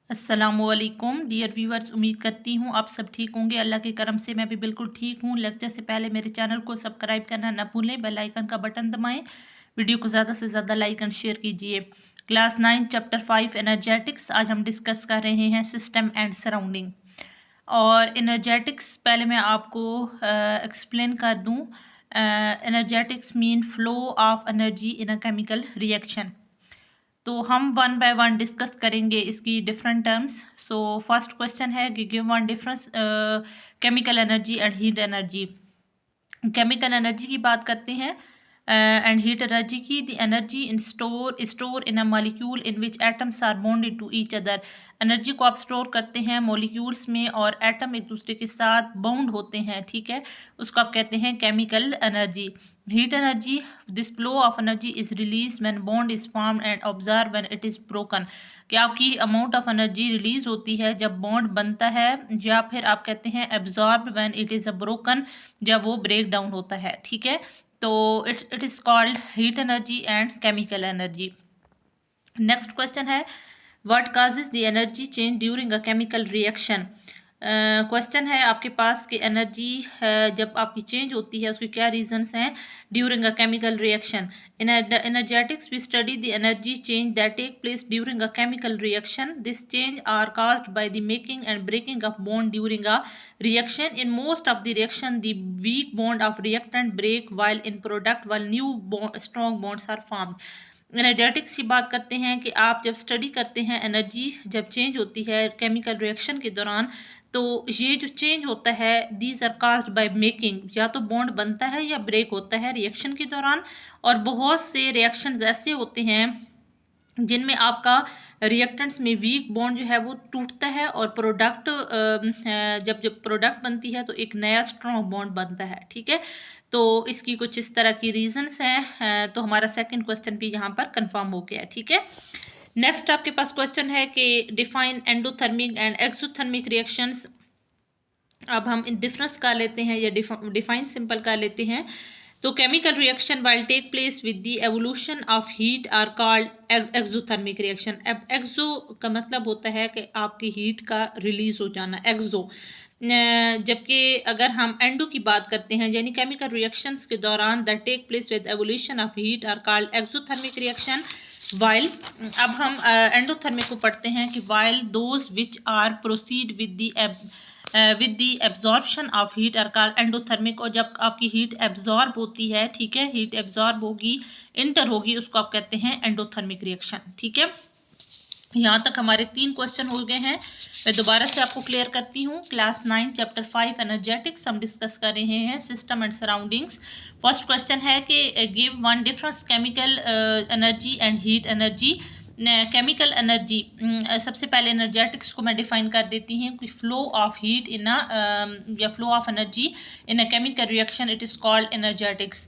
अस्सलामुअलैकुम dear viewers, उम्मीद करती हूँ आप सब ठीक होंगे। अल्लाह के करम से मैं भी बिल्कुल ठीक हूँ। लेक्चर से पहले मेरे चैनल को सब्सक्राइब करना न भूलें, बेल आइकन का बटन दबाएं, वीडियो को ज़्यादा से ज़्यादा लाइक एंड शेयर कीजिए। क्लास 9 चैप्टर 5 एनर्जेटिक्स आज हम डिस्कस कर रहे हैं सिस्टम एंड सराउंडिंग। और एनर्जेटिक्स पहले मैं आपको एक्सप्लेन कर दूँ। Energetics mean flow of energy in a chemical reaction. तो हम वन बाय वन डिस्कस करेंगे इसकी different terms. So first question है कि give one difference chemical energy and heat energy. Chemical energy की बात करते हैं एंड हीट एनर्जी की। The energy in store in a molecule in which atoms are bonded to each other. Energy को आप store करते हैं मॉलिक्यूल्स में और एटम एक दूसरे के साथ बाउंड होते हैं, ठीक है, उसको आप कहते हैं chemical energy. Heat energy, this flow of energy is release when bond is formed and observe when it is broken. कि आपकी अमाउंट ऑफ एनर्जी रिलीज होती है जब बॉन्ड बनता है, या फिर आप कहते हैं absorb when it is a broken, जब वो ब्रेक डाउन होता है, ठीक है। तो it is called heat energy and chemical energy. Next question है what causes the energy change during a chemical reaction. Question है आपके पास कि एनर्जी जब आपकी चेंज होती है उसके क्या रीजंस हैं during a chemical reaction. In energetics we study the energy change that take place during a chemical reaction. This change are caused by the making and breaking of bond during a reaction. In most of the reaction the weak bond of reactant break while in product, while new strong bonds are formed. Energetics की बात करते हैं कि आप जब study करते हैं energy जब चेंज होती है केमिकल रिएक्शन के दौरान, तो ये जो चेंज होता है these are caused by making, या तो बॉन्ड बनता है या ब्रेक होता है रिएक्शन के दौरान। और बहुत से रिएक्शंस ऐसे होते हैं जिनमें आपका रिएक्टेंट्स में वीक बॉन्ड जो है वो टूटता है और प्रोडक्ट जब जब प्रोडक्ट बनती है तो एक नया स्ट्रॉन्ग बॉन्ड बनता है, ठीक है। तो इसकी कुछ इस तरह की रीजंस हैं। तो हमारा सेकंड क्वेश्चन भी यहाँ पर कंफर्म हो गया है, ठीक है। नेक्स्ट आपके पास क्वेश्चन है कि define endothermic and exothermic reactions. अब हम इन डिफरेंस कर लेते हैं या डिफाइन सिंपल कर लेते हैं। तो chemical reaction while take place with the evolution of heat are called exothermic reaction. अब एक्सो का मतलब होता है कि आपकी हीट का रिलीज हो जाना, एक्सो। जबकि अगर हम एंडो की बात करते हैं यानी केमिकल रिएक्शंस के दौरान that take place with evolution of heat are called exothermic reaction. While अब हम एंडोथर्मिक को पढ़ते हैं कि while those which are proceed with the absorption of heat are called endothermic. और जब आपकी हीट एब्जॉर्ब होती है, ठीक है, हीट एब्जॉर्ब होगी, इंटर होगी, उसको आप कहते हैं एंडोथर्मिक रिएक्शन, ठीक है। यहाँ तक हमारे 3 क्वेश्चन हो गए हैं। मैं दोबारा से आपको क्लियर करती हूँ। क्लास 9 चैप्टर 5 एनर्जेटिक्स हम डिस्कस कर रहे हैं system and surroundings. First question है कि give one difference chemical energy and heat energy. Chemical energy, सबसे पहले एनर्जेटिक्स को मैं डिफाइन कर देती हूँ कि flow of heat in or flow of energy in a chemical reaction it is called energetics.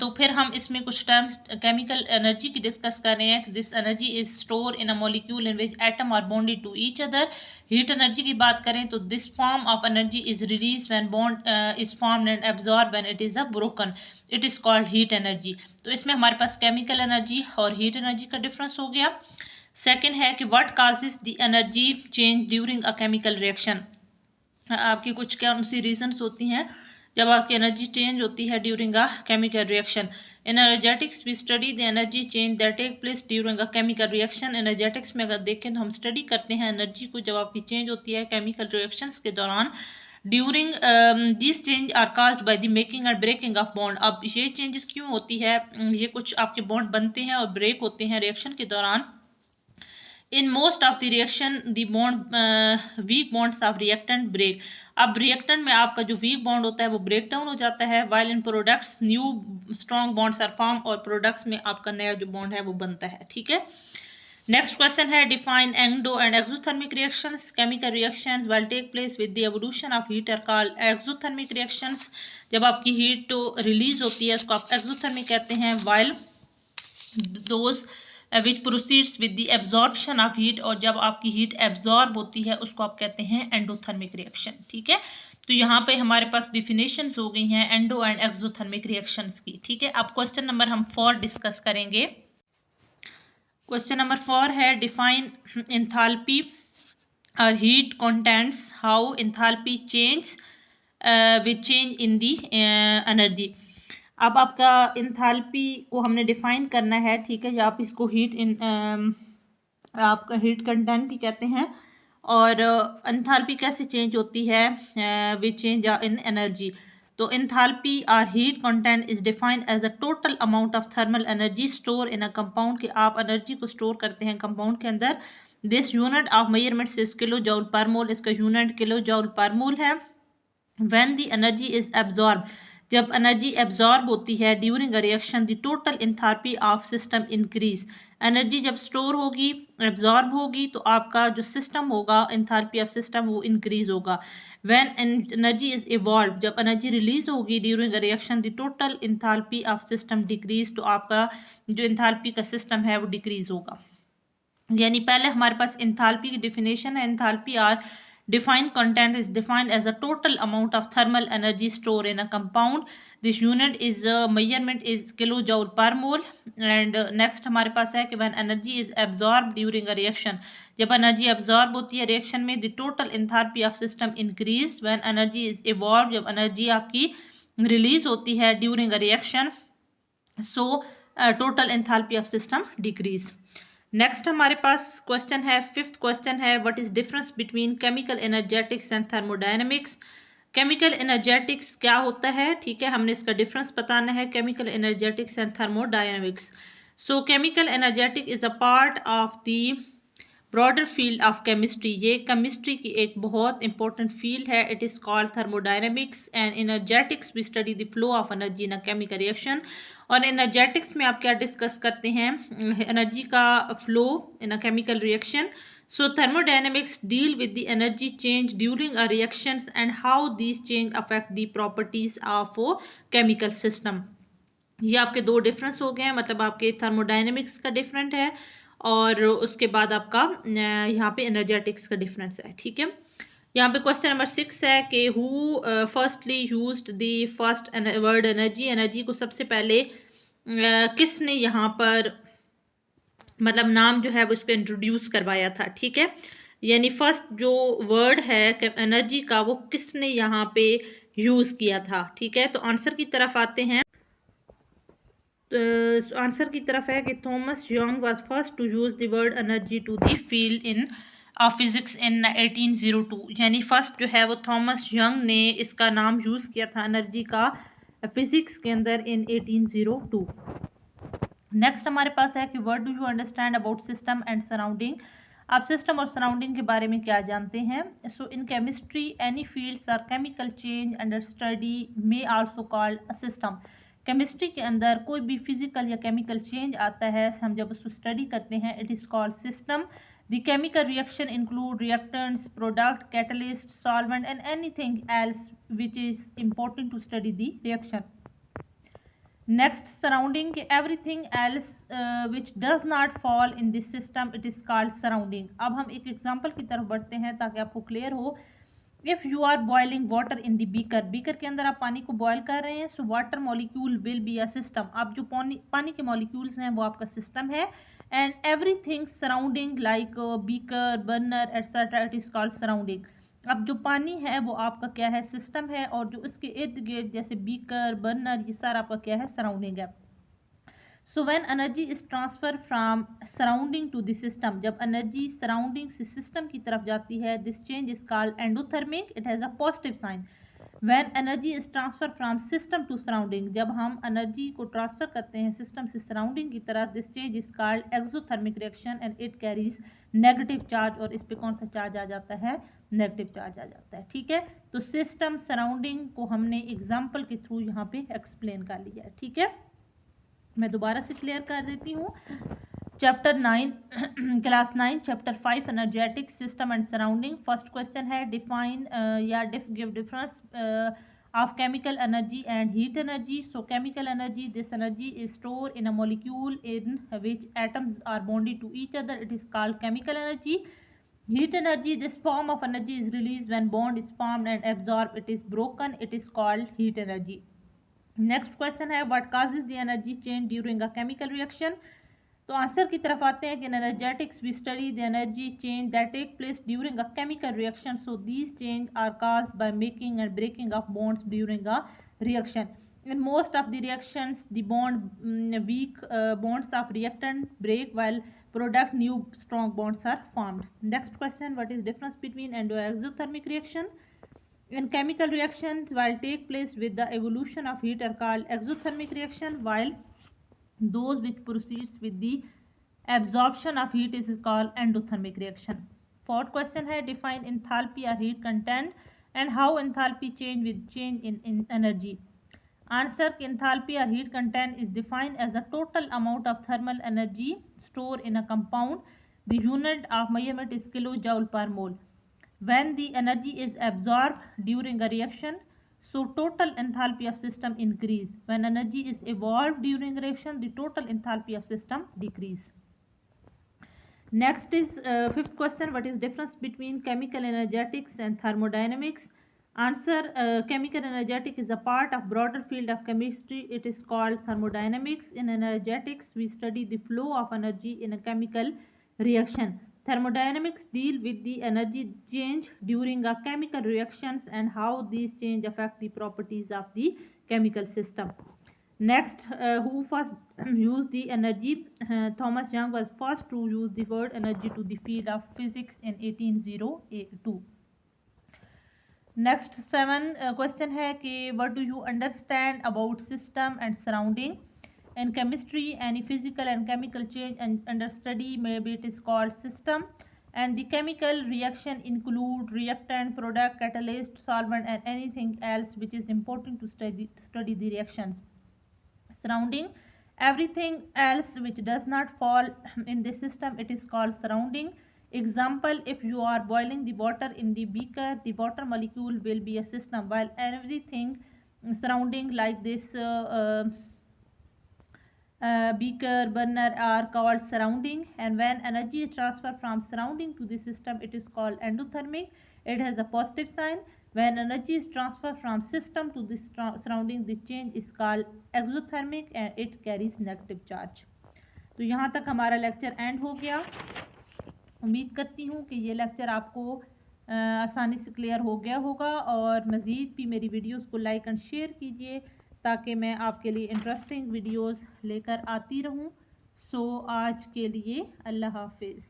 तो फिर हम इसमें कुछ टर्म्स केमिकल एनर्जी की डिस्कस कर रहे हैं कि this energy is store in a molecule in which atom are bonded to each other. Heat energy की बात करें तो this form of energy is release when bond is formed and absorb when it is a broken, it is called heat energy. तो इसमें हमारे पास chemical energy और heat energy का difference हो गया। सेकेंड है कि what causes the energy change during a chemical reaction. आपकी कुछ क्या सी रीजंस होती हैं जब आपकी एनर्जी चेंज होती है during a chemical reaction. In energetics we study the energy change that take place during a chemical reaction. Energetics में अगर देखें तो हम स्टडी करते हैं एनर्जी को जब आपकी चेंज होती है केमिकल रिएक्शंस के दौरान। During this change are caused by the making and breaking of bond. अब ये चेंजेस क्यों होती है, ये कुछ आपके बॉन्ड बनते हैं और ब्रेक होते हैं रिएक्शन के दौरान। In most of the reaction the bond weak bonds of reactant break. अब रिएक्टेंट में आपका जो वीक बॉन्ड होता है वो ब्रेक डाउन हो जाता है, while in products new strong bonds are form, और प्रोडक्ट्स में आपका नया जो बॉन्ड है वो बनता है, ठीक है। नेक्स्ट क्वेश्चन है define endo and exothermic reactions. Chemical reactions will take place with the evolution of heat are called exothermic reactions. जब आपकी हीट तो रिलीज होती है उसको आप एक्सोथर्मिक कहते हैं। While those which proceeds with the absorption of heat, और जब आपकी हीट एब्जॉर्ब होती है उसको आप कहते हैं एंडोथर्मिक रिएक्शन, ठीक है। तो यहाँ पे हमारे पास डिफिनेशंस हो गई हैं एंडो एंड एक्सोथर्मिक रिएक्शंस की, ठीक है। अब क्वेश्चन नंबर हम 4 डिस्कस करेंगे। क्वेश्चन नंबर 4 है define enthalpy or heat contents, how enthalpy change with change in the energy. अब आपका इंथाल्पी को हमने डिफाइन करना है, ठीक है, या आप इसको हीट इन आपका हीट कंटेंट भी कहते हैं। और एंथैल्पी कैसे चेंज होती है विच चेंज इन एनर्जी। तो एंथैल्पी और heat content is defined as a total amount of thermal energy store in a compound, कि आप एनर्जी को स्टोर करते हैं कंपाउंड के अंदर। This unit of measurement is kilo joule per mole, इसका unit kilo joule per mole है। When the energy is absorb, जब एनर्जी एब्जॉर्ब होती है during a reaction the total enthalpy of system increase. Energy जब store होगी, absorb होगी, तो आपका जो सिस्टम होगा, एंथैल्पी ऑफ सिस्टम वो इंक्रीज होगा। व्हेन एनर्जी इज इवॉल्व, जब एनर्जी रिलीज होगी during a reaction the total enthalpy of system decrease, तो आपका जो एंथैल्पी का सिस्टम है वो डिक्रीज होगा। यानी पहले हमारे पास एंथैल्पी की डिफिनेशन है, enthalpy are defined content is defined as a total amount of thermal energy stored in a compound. This unit is measurement is kilojoule per mole. And next हमारे पास है कि when energy is absorbed during a reaction, जब energy absorb होती है reaction में, the total enthalpy of system increase. When energy is evolved, जब energy आपकी release होती है during a reaction, so total enthalpy of system decrease. Next हमारे पास question है, फिफ्थ क्वेश्चन है, what is difference between chemical energetics and thermodynamics. Chemical energetics क्या होता है, ठीक है, हमने इसका डिफरेंस बताना है, chemical energetics and thermodynamics. So chemical energetic is a part of the broader field of chemistry, ये केमिस्ट्री की एक बहुत इंपॉर्टेंट फील्ड है। It is called thermodynamics and energetics we study the flow of energy in a chemical reaction. और energetics में आप क्या discuss करते हैं, एनर्जी का flow in a chemical reaction. So thermodynamics deal with the energy change during a reactions and how these change affect the properties of chemical system. ये आपके दो डिफरेंस हो गए हैं, मतलब आपके थर्मोडायनेमिक्स का डिफरेंट है और उसके बाद आपका यहाँ पे एनर्जेटिक्स का डिफरेंस है, ठीक है। यहाँ पे क्वेश्चन नंबर 6 है कि who firstly used the first word energy, energy को सबसे पहले किसने यहाँ पर मतलब नाम जो है वो इसको इंट्रोड्यूस करवाया था, ठीक है। यानी फर्स्ट जो वर्ड है एनर्जी का वो किसने यहाँ पे यूज़ किया था, ठीक है। तो आंसर की तरफ आते हैं। आंसर की तरफ है कि Thomas Young was first to use the word energy to the field in physics in 1802। यानी फर्स्ट जो है वो थॉमस यंग ने इसका नाम यूज़ किया था एनर्जी का फिजिक्स के अंदर इन 1802। नेक्स्ट हमारे पास है कि what do you understand about system and surrounding. आप सिस्टम और सराउंडिंग के बारे में क्या जानते हैं। So in chemistry any fields are chemical change under study may also called a system. Chemistry के अंदर कोई भी फिजिकल या केमिकल चेंज आता है, हम जब उसको स्टडी करते हैं, it is called system. The chemical reaction include reactants, product, catalyst, solvent and anything else which is important to study the reaction. Next surrounding, everything else which does not fall in this system it is called surrounding. अब हम एक example की तरफ बढ़ते हैं ताकि आपको clear हो। If you are boiling water in the beaker, beaker के अंदर आप पानी को बॉयल कर रहे हैं, so water molecule will be a system. आप जो पानी के मॉलिक्यूल्स हैं वो आपका सिस्टम है। And everything surrounding like beaker, burner etcetera it is called surrounding. अब जो पानी है वो आपका क्या है, सिस्टम है, और जो इसके इर्द गिर्द जैसे बीकर, बर्नर, ये सारा आपका क्या है, सराउंडिंग है। So when energy is transfer from surrounding to the system, जब एनर्जी सराउंडिंग से सिस्टम की तरफ जाती है, this change is called endothermic, it has a positive sign. When energy is transfer from system to surrounding, जब हम energy को transfer करते हैं सिस्टम से सराउंडिंग की तरफ, this change is called exothermic reaction and it carries negative charge, और इस पे कौन सा चार्ज आ जाता है, नेगेटिव चार्ज आ जाता है, ठीक है। तो सिस्टम सराउंडिंग को हमने एग्जाम्पल के थ्रू यहाँ पे एक्सप्लेन कर लिया है, ठीक है। मैं दोबारा से क्लियर कर देती हूँ। Chapter 9 class 9 chapter 5 energetic system and surrounding. First question है डिफाइन या give difference of chemical energy and heat energy. So chemical energy, this energy is store in a molecule in which atoms are bonded to each other, it is called chemical energy. Heat energy, this form of energy is released when bond is formed and absorbed, it is broken, it is called heat energy. Next question है what causes the energy change during a chemical reaction. तो answer की तरफ आते हैं कि in energetics we study the energy change that take place during a chemical reaction, so these change are caused by making and breaking of bonds during a reaction. In most of the reactions, the weak bonds of reactant break while product new strong bonds are formed. Next question: what is difference between endo-exothermic reaction? In chemical reactions, while take place with the evolution of heat, are called exothermic reaction, while those which proceeds with the absorption of heat is called endothermic reaction. Fourth question है define enthalpy or heat content and how enthalpy change with change in energy. Answer: enthalpy or heat content is defined as the total amount of thermal energy stored in a compound. The unit of measurement is kilojoule per mole. When the energy is absorbed during a reaction, so total enthalpy of system increase. When energy is evolved during reaction, the total enthalpy of system decrease. Next is fifth question: what is difference between chemical energetics and thermodynamics? Answer: chemical energetic is a part of broader field of chemistry. It is called thermodynamics. In energetics, we study the flow of energy in a chemical reaction. Thermodynamics deal with the energy change during a chemical reactions and how these change affect the properties of the chemical system. Next, who first used the energy? Thomas Young was first to use the word energy to the field of physics in 1802. Next 7 question है कि what do you understand about system and surrounding. In chemistry, any physical and chemical change under study, maybe it is called system, and the chemical reaction include reactant, product, catalyst, solvent, and anything else which is important to study the reactions. Surrounding: everything else which does not fall in the system, it is called surrounding. Example: if you are boiling the water in the beaker, the water molecule will be a system, while everything surrounding like this beaker, burner are called surrounding. And when energy is transferred from surrounding to the system, it is called endothermic. It has a positive sign. When energy is transferred from system to the surrounding, the change is called exothermic and it carries negative charge. तो यहाँ तक हमारा lecture and हो गया. उम्मीद करती हूँ कि ये लेक्चर आपको आसानी से क्लियर हो गया होगा, और मज़ीद भी मेरी वीडियोस को लाइक एंड शेयर कीजिए ताकि मैं आपके लिए इंटरेस्टिंग वीडियोस लेकर आती रहूँ. सो आज के लिए अल्लाह हाफिज़.